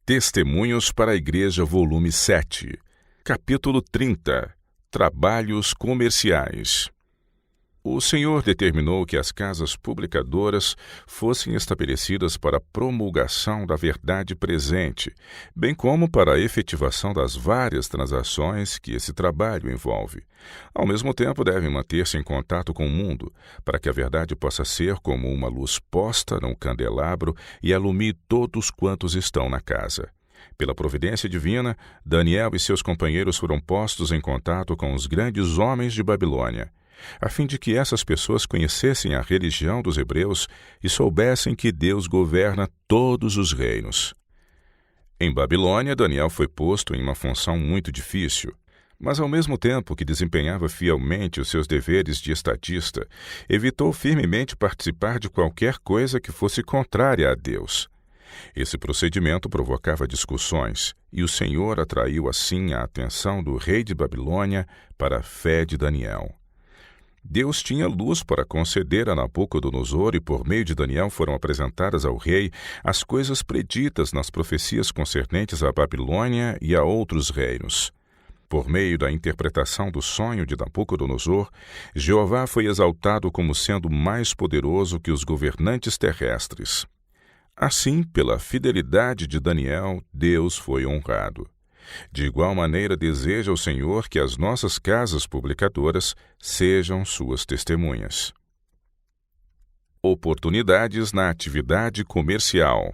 Testemunhos para a Igreja, volume 7, capítulo 30. Trabalhos comerciais. O Senhor determinou que as casas publicadoras fossem estabelecidas para a promulgação da verdade presente, bem como para a efetivação das várias transações que esse trabalho envolve. Ao mesmo tempo, devem manter-se em contato com o mundo, para que a verdade possa ser como uma luz posta num candelabro e alumie todos quantos estão na casa. Pela providência divina, Daniel e seus companheiros foram postos em contato com os grandes homens de Babilônia, a fim de que essas pessoas conhecessem a religião dos hebreus e soubessem que Deus governa todos os reinos. Em Babilônia, Daniel foi posto em uma função muito difícil, mas ao mesmo tempo que desempenhava fielmente os seus deveres de estadista, evitou firmemente participar de qualquer coisa que fosse contrária a Deus. Esse procedimento provocava discussões, e o Senhor atraiu assim a atenção do rei de Babilônia para a fé de Daniel. Deus tinha luz para conceder a Nabucodonosor, e por meio de Daniel foram apresentadas ao rei as coisas preditas nas profecias concernentes à Babilônia e a outros reinos. Por meio da interpretação do sonho de Nabucodonosor, Jeová foi exaltado como sendo mais poderoso que os governantes terrestres. Assim, pela fidelidade de Daniel, Deus foi honrado. De igual maneira, deseja o Senhor que as nossas casas publicadoras sejam suas testemunhas. Oportunidades na atividade comercial.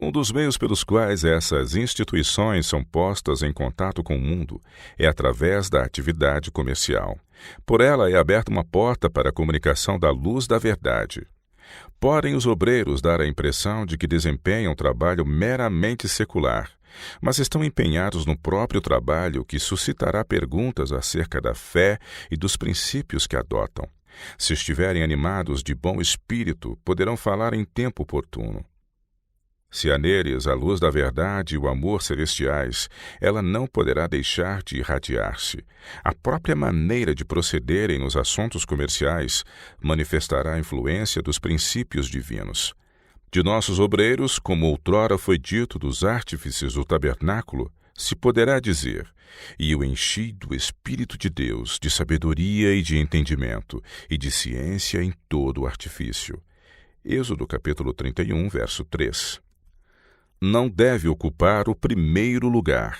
Um dos meios pelos quais essas instituições são postas em contato com o mundo é através da atividade comercial. Por ela é aberta uma porta para a comunicação da luz da verdade. Podem os obreiros dar a impressão de que desempenham trabalho meramente secular, mas estão empenhados no próprio trabalho que suscitará perguntas acerca da fé e dos princípios que adotam. Se estiverem animados de bom espírito, poderão falar em tempo oportuno. Se há neles a luz da verdade e o amor celestiais, ela não poderá deixar de irradiar-se. A própria maneira de procederem nos assuntos comerciais manifestará a influência dos princípios divinos. De nossos obreiros, como outrora foi dito dos artífices do tabernáculo, se poderá dizer: e o enchi do Espírito de Deus, de sabedoria e de entendimento, e de ciência em todo o artifício. Êxodo capítulo 31, verso 3. Não deve ocupar o primeiro lugar.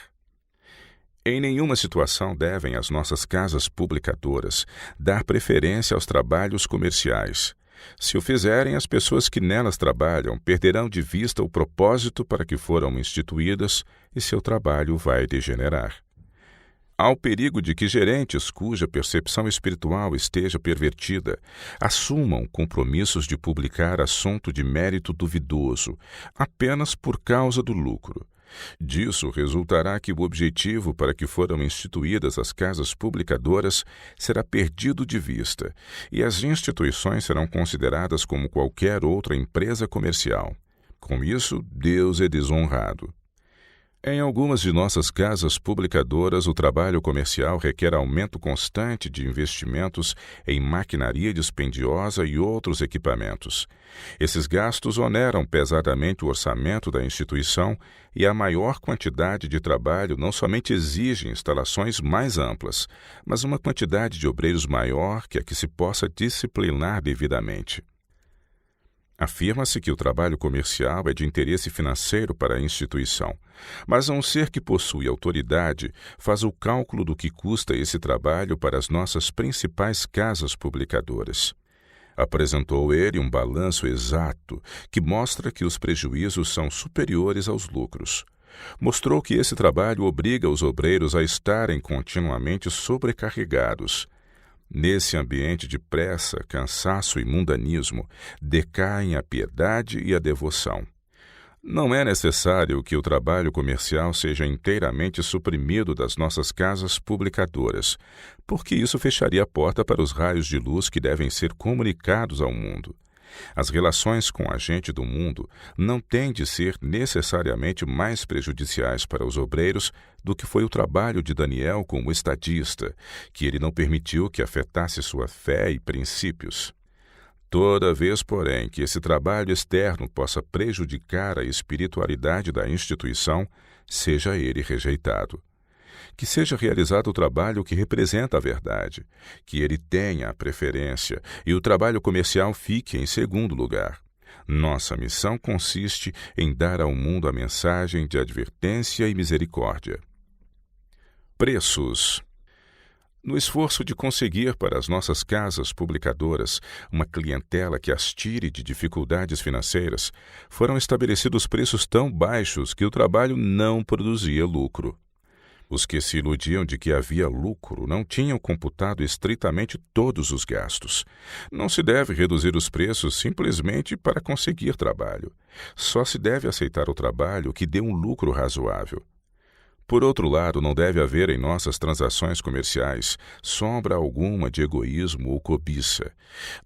Em nenhuma situação devem as nossas casas publicadoras dar preferência aos trabalhos comerciais. Se o fizerem, as pessoas que nelas trabalham perderão de vista o propósito para que foram instituídas e seu trabalho vai degenerar. Há o perigo de que gerentes cuja percepção espiritual esteja pervertida assumam compromissos de publicar assunto de mérito duvidoso apenas por causa do lucro. Disso resultará que o objetivo para que foram instituídas as casas publicadoras será perdido de vista, e as instituições serão consideradas como qualquer outra empresa comercial. Com isso, Deus é desonrado. Em algumas de nossas casas publicadoras, o trabalho comercial requer aumento constante de investimentos em maquinaria dispendiosa e outros equipamentos. Esses gastos oneram pesadamente o orçamento da instituição, e a maior quantidade de trabalho não somente exige instalações mais amplas, mas uma quantidade de obreiros maior que a que se possa disciplinar devidamente. Afirma-se que o trabalho comercial é de interesse financeiro para a instituição, mas um ser que possui autoridade faz o cálculo do que custa esse trabalho para as nossas principais casas publicadoras. Apresentou ele um balanço exato que mostra que os prejuízos são superiores aos lucros. Mostrou que esse trabalho obriga os obreiros a estarem continuamente sobrecarregados. Nesse ambiente de pressa, cansaço e mundanismo, decaem a piedade e a devoção. Não é necessário que o trabalho comercial seja inteiramente suprimido das nossas casas publicadoras, porque isso fecharia a porta para os raios de luz que devem ser comunicados ao mundo. As relações com a gente do mundo não têm de ser necessariamente mais prejudiciais para os obreiros do que foi o trabalho de Daniel como estadista, que ele não permitiu que afetasse sua fé e princípios. Toda vez, porém, que esse trabalho externo possa prejudicar a espiritualidade da instituição, seja ele rejeitado. Que seja realizado o trabalho que representa a verdade, que ele tenha a preferência e o trabalho comercial fique em segundo lugar. Nossa missão consiste em dar ao mundo a mensagem de advertência e misericórdia. Preços. No esforço de conseguir para as nossas casas publicadoras uma clientela que as tire de dificuldades financeiras, foram estabelecidos preços tão baixos que o trabalho não produzia lucro. Os que se iludiam de que havia lucro não tinham computado estritamente todos os gastos. Não se deve reduzir os preços simplesmente para conseguir trabalho. Só se deve aceitar o trabalho que dê um lucro razoável. Por outro lado, não deve haver em nossas transações comerciais sombra alguma de egoísmo ou cobiça.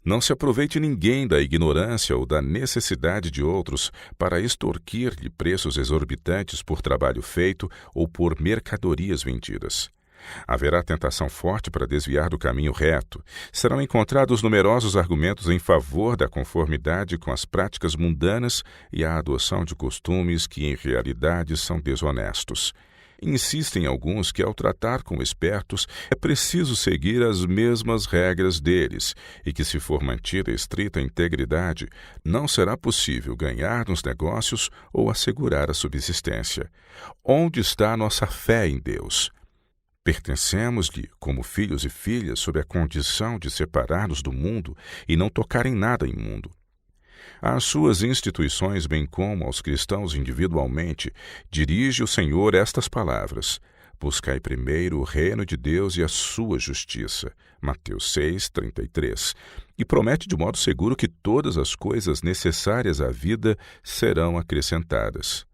Não se aproveite ninguém da ignorância ou da necessidade de outros para extorquir-lhe preços exorbitantes por trabalho feito ou por mercadorias vendidas. Haverá tentação forte para desviar do caminho reto. Serão encontrados numerosos argumentos em favor da conformidade com as práticas mundanas e a adoção de costumes que em realidade são desonestos. Insistem alguns que, ao tratar com espertos, é preciso seguir as mesmas regras deles e que, se for mantida estrita integridade, não será possível ganhar nos negócios ou assegurar a subsistência. Onde está a nossa fé em Deus? Pertencemos-lhe como filhos e filhas sob a condição de separar-nos do mundo e não tocar em nada imundo. Às suas instituições, bem como aos cristãos individualmente, dirige o Senhor estas palavras: buscai primeiro o reino de Deus e a sua justiça. Mateus 6:33. E promete de modo seguro que todas as coisas necessárias à vida serão acrescentadas.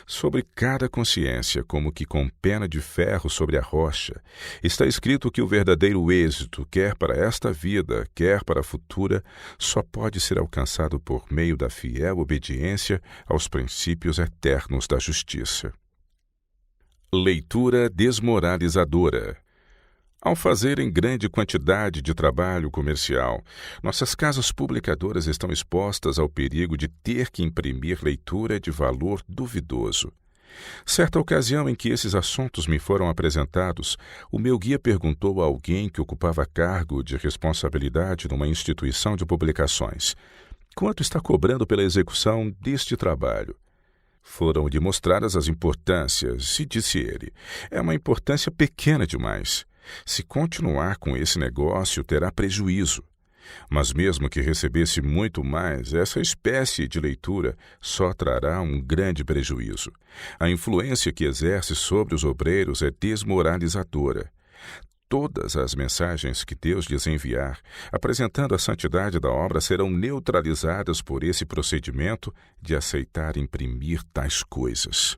Sobre cada consciência, como que com pena de ferro sobre a rocha, está escrito que o verdadeiro êxito, quer para esta vida, quer para a futura, só pode ser alcançado por meio da fiel obediência aos princípios eternos da justiça. Leitura desmoralizadora. Ao fazerem grande quantidade de trabalho comercial, nossas casas publicadoras estão expostas ao perigo de ter que imprimir leitura de valor duvidoso. Certa ocasião em que esses assuntos me foram apresentados, o meu guia perguntou a alguém que ocupava cargo de responsabilidade numa instituição de publicações: quanto está cobrando pela execução deste trabalho? Foram-lhe mostradas as importâncias e disse ele: é uma importância pequena demais. Se continuar com esse negócio, terá prejuízo. Mas mesmo que recebesse muito mais, essa espécie de leitura só trará um grande prejuízo. A influência que exerce sobre os obreiros é desmoralizadora. Todas as mensagens que Deus lhes enviar, apresentando a santidade da obra, serão neutralizadas por esse procedimento de aceitar imprimir tais coisas.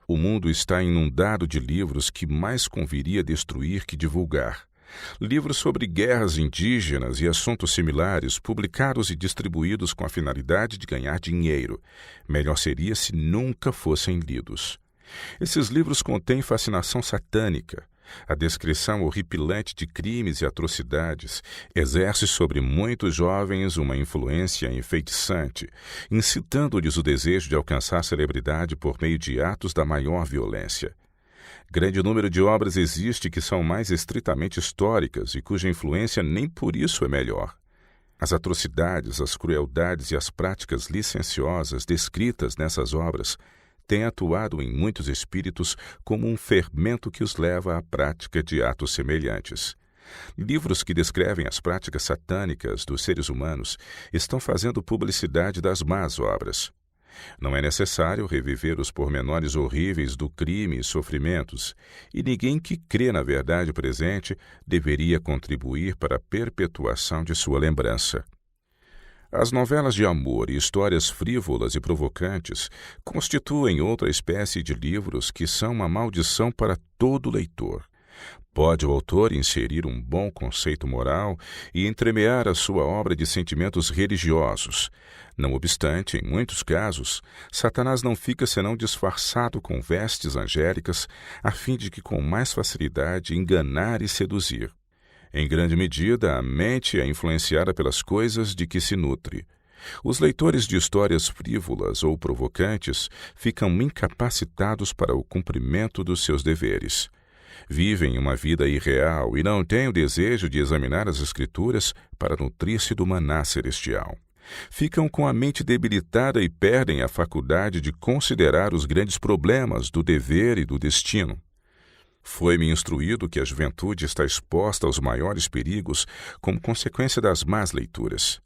O mundo está inundado de livros que mais conviria destruir que divulgar. Livros sobre guerras indígenas e assuntos similares, publicados e distribuídos com a finalidade de ganhar dinheiro. Melhor seria se nunca fossem lidos. Esses livros contêm fascinação satânica. A descrição horripilante de crimes e atrocidades exerce sobre muitos jovens uma influência enfeitiçante, incitando-lhes o desejo de alcançar celebridade por meio de atos da maior violência. Grande número de obras existe que são mais estritamente históricas e cuja influência nem por isso é melhor. As atrocidades, as crueldades e as práticas licenciosas descritas nessas obras tem atuado em muitos espíritos como um fermento que os leva à prática de atos semelhantes. Livros que descrevem as práticas satânicas dos seres humanos estão fazendo publicidade das más obras. Não é necessário reviver os pormenores horríveis do crime e sofrimentos, e ninguém que crê na verdade presente deveria contribuir para a perpetuação de sua lembrança. As novelas de amor e histórias frívolas e provocantes constituem outra espécie de livros que são uma maldição para todo leitor. Pode o autor inserir um bom conceito moral e entremear a sua obra de sentimentos religiosos. Não obstante, em muitos casos, Satanás não fica senão disfarçado com vestes angélicas, a fim de que com mais facilidade enganar e seduzir. Em grande medida, a mente é influenciada pelas coisas de que se nutre. Os leitores de histórias frívolas ou provocantes ficam incapacitados para o cumprimento dos seus deveres. Vivem uma vida irreal e não têm o desejo de examinar as Escrituras para nutrir-se do maná celestial. Ficam com a mente debilitada e perdem a faculdade de considerar os grandes problemas do dever e do destino. Foi-me instruído que a juventude está exposta aos maiores perigos como consequência das más leituras.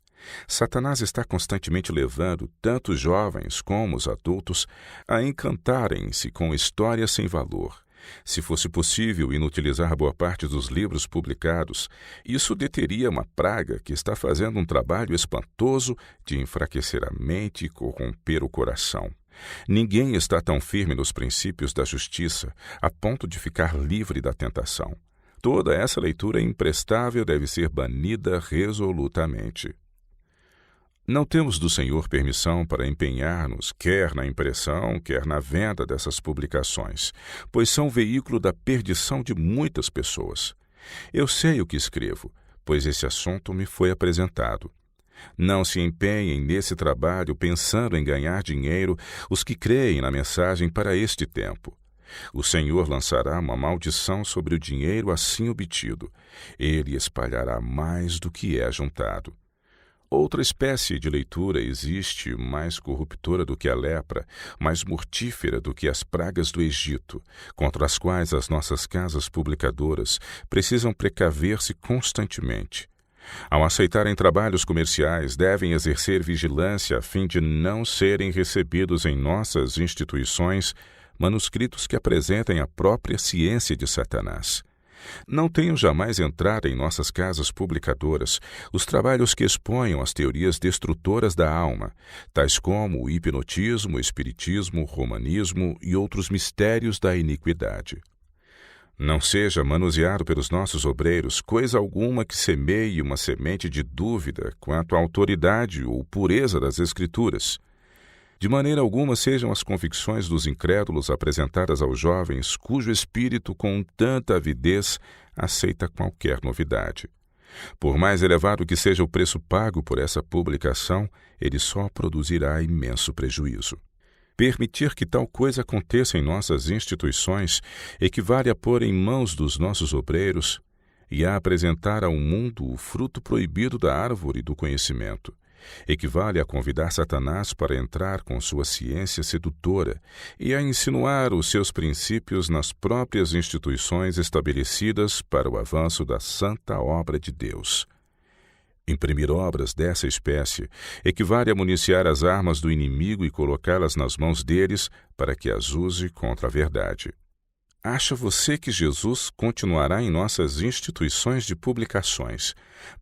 Satanás está constantemente levando tanto os jovens como os adultos a encantarem-se com histórias sem valor. Se fosse possível inutilizar boa parte dos livros publicados, isso deteria uma praga que está fazendo um trabalho espantoso de enfraquecer a mente e corromper o coração. Ninguém está tão firme nos princípios da justiça a ponto de ficar livre da tentação. Toda essa leitura imprestável deve ser banida resolutamente. Não temos do Senhor permissão para empenhar-nos, quer na impressão, quer na venda dessas publicações, pois são veículo da perdição de muitas pessoas. Eu sei o que escrevo, pois esse assunto me foi apresentado. Não se empenhem nesse trabalho pensando em ganhar dinheiro os que creem na mensagem para este tempo. O Senhor lançará uma maldição sobre o dinheiro assim obtido. Ele espalhará mais do que é juntado. Outra espécie de leitura existe, mais corruptora do que a lepra, mais mortífera do que as pragas do Egito, contra as quais as nossas casas publicadoras precisam precaver-se constantemente. Ao aceitarem trabalhos comerciais, devem exercer vigilância a fim de não serem recebidos em nossas instituições manuscritos que apresentem a própria ciência de Satanás. Não tenham jamais entrado em nossas casas publicadoras os trabalhos que exponham as teorias destrutoras da alma, tais como o hipnotismo, o espiritismo, o romanismo e outros mistérios da iniquidade. Não seja manuseado pelos nossos obreiros coisa alguma que semeie uma semente de dúvida quanto à autoridade ou pureza das Escrituras. De maneira alguma sejam as convicções dos incrédulos apresentadas aos jovens, cujo espírito, com tanta avidez, aceita qualquer novidade. Por mais elevado que seja o preço pago por essa publicação, ele só produzirá imenso prejuízo. Permitir que tal coisa aconteça em nossas instituições equivale a pôr em mãos dos nossos obreiros e a apresentar ao mundo o fruto proibido da árvore do conhecimento. Equivale a convidar Satanás para entrar com sua ciência sedutora e a insinuar os seus princípios nas próprias instituições estabelecidas para o avanço da santa obra de Deus. Imprimir obras dessa espécie equivale a municiar as armas do inimigo e colocá-las nas mãos deles para que as use contra a verdade. Acha você que Jesus continuará em nossas instituições de publicações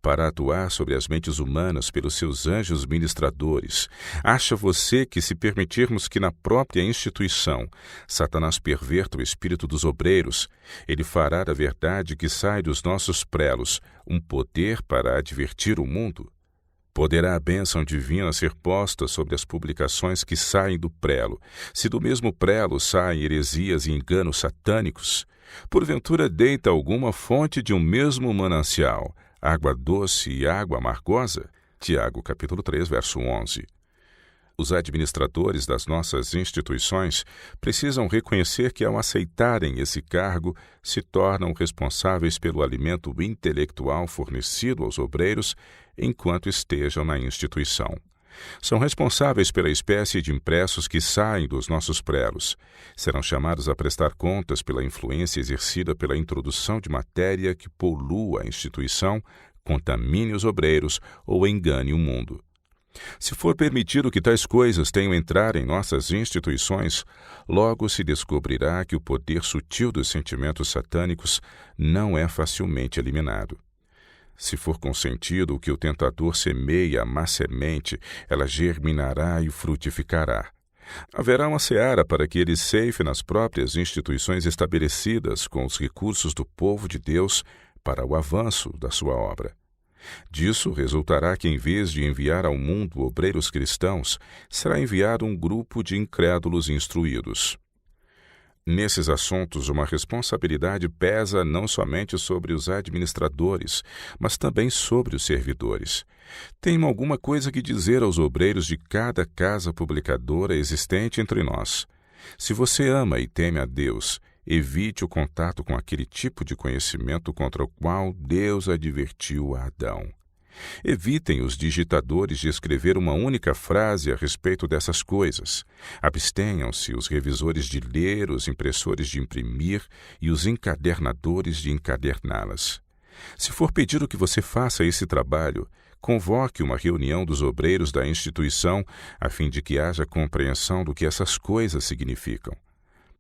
para atuar sobre as mentes humanas pelos seus anjos ministradores? Acha você que, se permitirmos que na própria instituição Satanás perverta o espírito dos obreiros, ele fará da verdade que sai dos nossos prelos um poder para advertir o mundo? Poderá a bênção divina ser posta sobre as publicações que saem do prelo, se do mesmo prelo saem heresias e enganos satânicos? Porventura deita alguma fonte de um mesmo manancial, água doce e água amargosa? Tiago, capítulo 3, verso 11. Os administradores das nossas instituições precisam reconhecer que, ao aceitarem esse cargo, se tornam responsáveis pelo alimento intelectual fornecido aos obreiros enquanto estejam na instituição. São responsáveis pela espécie de impressos que saem dos nossos prelos. Serão chamados a prestar contas pela influência exercida pela introdução de matéria que polua a instituição, contamine os obreiros ou engane o mundo. Se for permitido que tais coisas tenham entrado em nossas instituições, logo se descobrirá que o poder sutil dos sentimentos satânicos não é facilmente eliminado. Se for consentido que o tentador semeie a má semente, ela germinará e frutificará. Haverá uma seara para que ele ceife nas próprias instituições estabelecidas com os recursos do povo de Deus para o avanço da sua obra. Disso resultará que, em vez de enviar ao mundo obreiros cristãos, será enviado um grupo de incrédulos instruídos. Nesses assuntos, uma responsabilidade pesa não somente sobre os administradores, mas também sobre os servidores. Tenho alguma coisa que dizer aos obreiros de cada casa publicadora existente entre nós. Se você ama e teme a Deus, evite o contato com aquele tipo de conhecimento contra o qual Deus advertiu a Adão. Evitem os digitadores de escrever uma única frase a respeito dessas coisas. Abstenham-se os revisores de ler, os impressores de imprimir e os encadernadores de encaderná-las. Se for pedido que você faça esse trabalho, convoque uma reunião dos obreiros da instituição a fim de que haja compreensão do que essas coisas significam.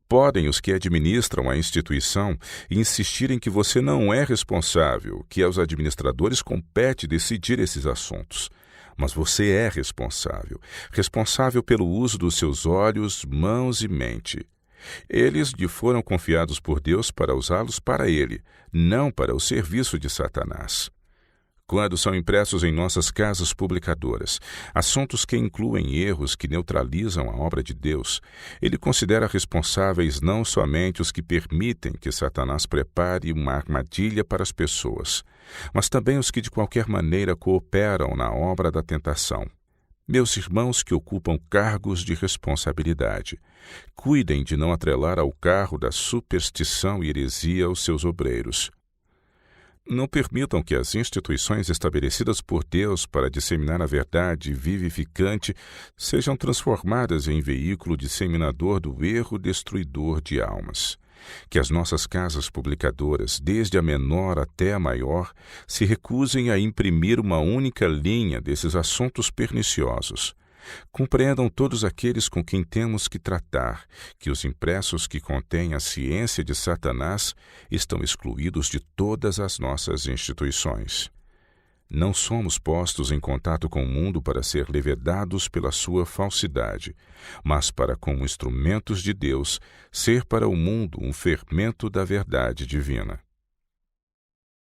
Podem os que administram a instituição insistirem que você não é responsável, que aos administradores compete decidir esses assuntos. Mas você é responsável pelo uso dos seus olhos, mãos e mente. Eles lhe foram confiados por Deus para usá-los para Ele, não para o serviço de Satanás. Quando são impressos em nossas casas publicadoras assuntos que incluem erros que neutralizam a obra de Deus, ele considera responsáveis não somente os que permitem que Satanás prepare uma armadilha para as pessoas, mas também os que de qualquer maneira cooperam na obra da tentação. Meus irmãos que ocupam cargos de responsabilidade, cuidem de não atrelar ao carro da superstição e heresia os seus obreiros. Não permitam que as instituições estabelecidas por Deus para disseminar a verdade vivificante sejam transformadas em veículo disseminador do erro destruidor de almas. Que as nossas casas publicadoras, desde a menor até a maior, se recusem a imprimir uma única linha desses assuntos perniciosos. Compreendam todos aqueles com quem temos que tratar que os impressos que contêm a ciência de Satanás estão excluídos de todas as nossas instituições. Não somos postos em contato com o mundo para ser levedados pela sua falsidade, mas para, como instrumentos de Deus, ser para o mundo um fermento da verdade divina.